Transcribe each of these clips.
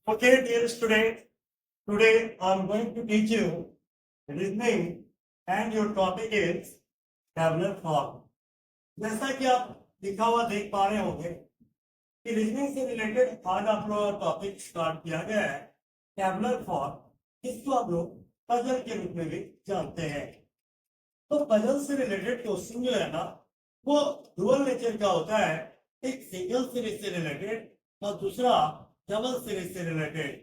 Okay, dear student, today I'm going to teach you reasoning and your topic is tabular form. जैसा कि आप लिखा हुआ देख पा रहे होंगे कि रीजनिंग से रिलेटेड आज आप लोगों का टॉपिक स्टार्ट किया गया है टैबुलर फॉर्म। इसको आप लोग पजल के रूप में भी जानते हैं। तो पजल से रिलेटेड क्वेश्चन जो है ना वो डुअल नेचर का होता है, एक सिंगल सीरीज से रिलेटेड और दूसरा डबल सीरीज से रिलेटेड।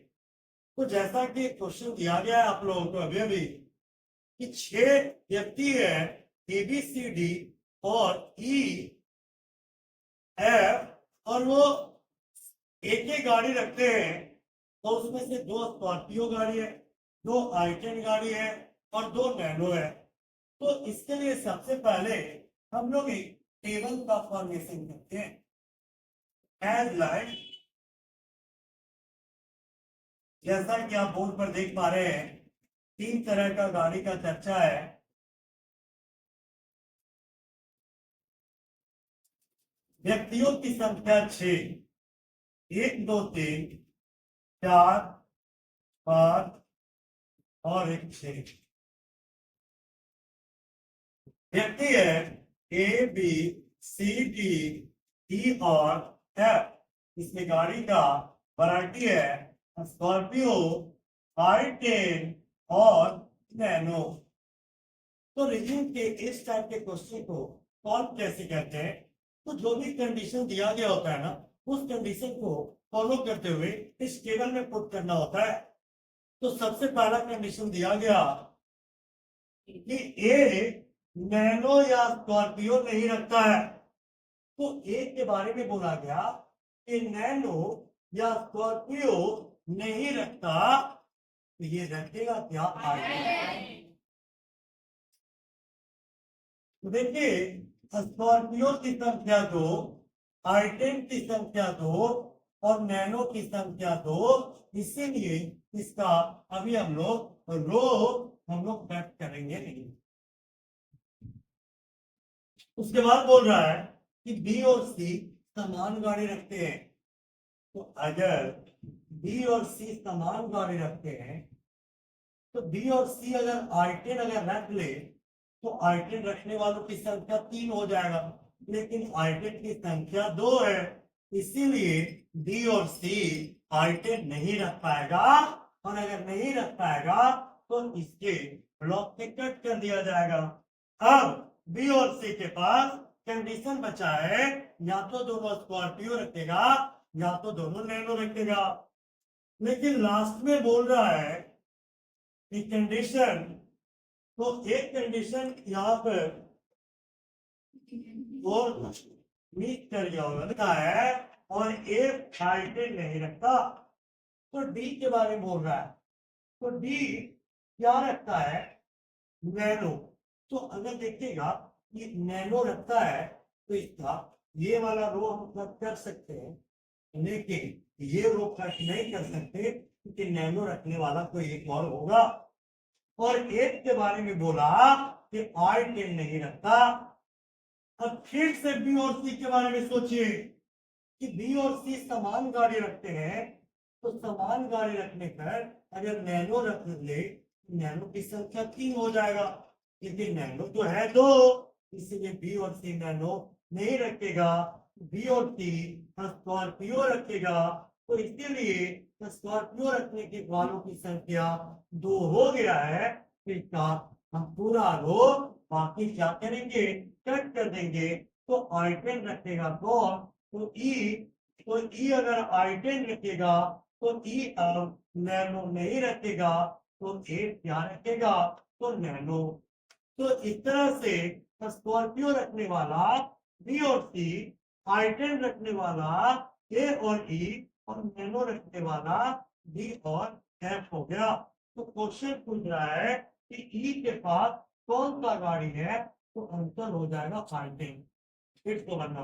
तो जैसा कि क्वेश्चन दिया गया है आप लोगों को अभी अभी कि 6 व्यक्ति है ए बी सी डी और ई एफ और वो एक ही गाड़ी रखते हैं और उसमें से 2 स्कॉर्पियो गाड़ी है, 2 i10 गाड़ी है और 2 नैनो है। तो इसके लिए सबसे पहले हम लोग एक टेबल का फॉर्मेशन करते हैं एज लाइक, जैसा कि आप बोर्ड पर देख पा रहे हैं 3 तरह का गाड़ी का चर्चा है। व्यक्तियों की संख्या 6, 1 2 3 4 5 और एक 6 व्यक्ति है A B C D E और एफ। इसमें गाड़ी का वैरायटी है स्कॉर्पियो, i10 और नैनो। तो रीजनिंग के इस टाइप के क्वेश्चन को सॉल्व कैसे करते हैं? तो जो भी कंडीशन दिया गया होता है ना उस कंडीशन को फॉलो करते हुए इस टेबल में पुट करना होता है। तो सबसे पहला कंडीशन दिया गया कि ए नैनो या स्कॉर्पियो नहीं रखता है। तो ए के बारे में बोला गया कि नैनो या स्कॉर्पियो नहीं रखता, तो ये रखेगा क्या? तो देखिए स्कॉर्पियो की संख्या 2, i10 की संख्या 2 और नैनो की संख्या 2, इसीलिए इसका अभी हम लोग कट करेंगे नहीं। उसके बाद बोल रहा है कि बी और सी समान गाड़ी रखते हैं। तो अगर बी और सी समान गाड़ी रखते हैं तो बी और सी अगर i10 अगर रख ले तो i10 रखने वालों की संख्या 3 हो जाएगा, लेकिन i10 की संख्या 2 है, इसीलिए बी और सी i10 नहीं रख पाएगा। और अगर नहीं रख पाएगा तो इसके ब्लॉक से कट कर दिया जाएगा। अब बी और सी के पास कंडीशन बचा है, या तो दोनों स्कॉर्पियो रखेगा या तो दोनों नैनो रखेगा। लेकिन लास्ट में बोल रहा है कि कंडीशन, तो एक कंडीशन यहाँ पर और मीट कर गया होगा है और एक i10 नहीं रखता। तो डी के बारे में बोल रहा है, तो डी क्या रखता है? नैनो। तो अगर देखिएगा ये नैनो रखता है तो इसका ये वाला रो हम कट कर सकते हैं, लेकिन ये रो कट नहीं कर सकते क्योंकि नैनो रखने वाला कोई एक और होगा। और एक के बारे में बोला कि i10 नहीं रखता। अब फिर से बी और सी के बारे में सोचिए कि बी और सी समान गाड़ी रखते हैं, तो समान गाड़ी रखने पर अगर नैनो रख ले नैनो की संख्या 3 हो जाएगा, लेकिन नैनो तो है 2, इसलिए बी और सी नैनो नहीं रखेगा। बी और सी स्कॉर्पियो रखेगा, तो इसीलिए स्कॉर्पियो रखने के वालों की संख्या 2 हो गया है। तो इसका हम पूरा रो बाकी क्या करेंगे? कट कर देंगे। तो i10 रखेगा कौन? तो ई अगर i10 रखेगा तो ई अब नैनो नहीं रखेगा, तो ए क्या रखेगा? तो नैनो। तो इस तरह से स्कॉर्पियो रखने वाला बी और सी, i10 रखने वाला ए और ई और नैनो रखने वाला डी और एफ हो गया। तो क्वेश्चन पूछ रहा है कि ई के पास कौन सा गाड़ी है, तो आंसर हो जाएगा i10। इसको बनना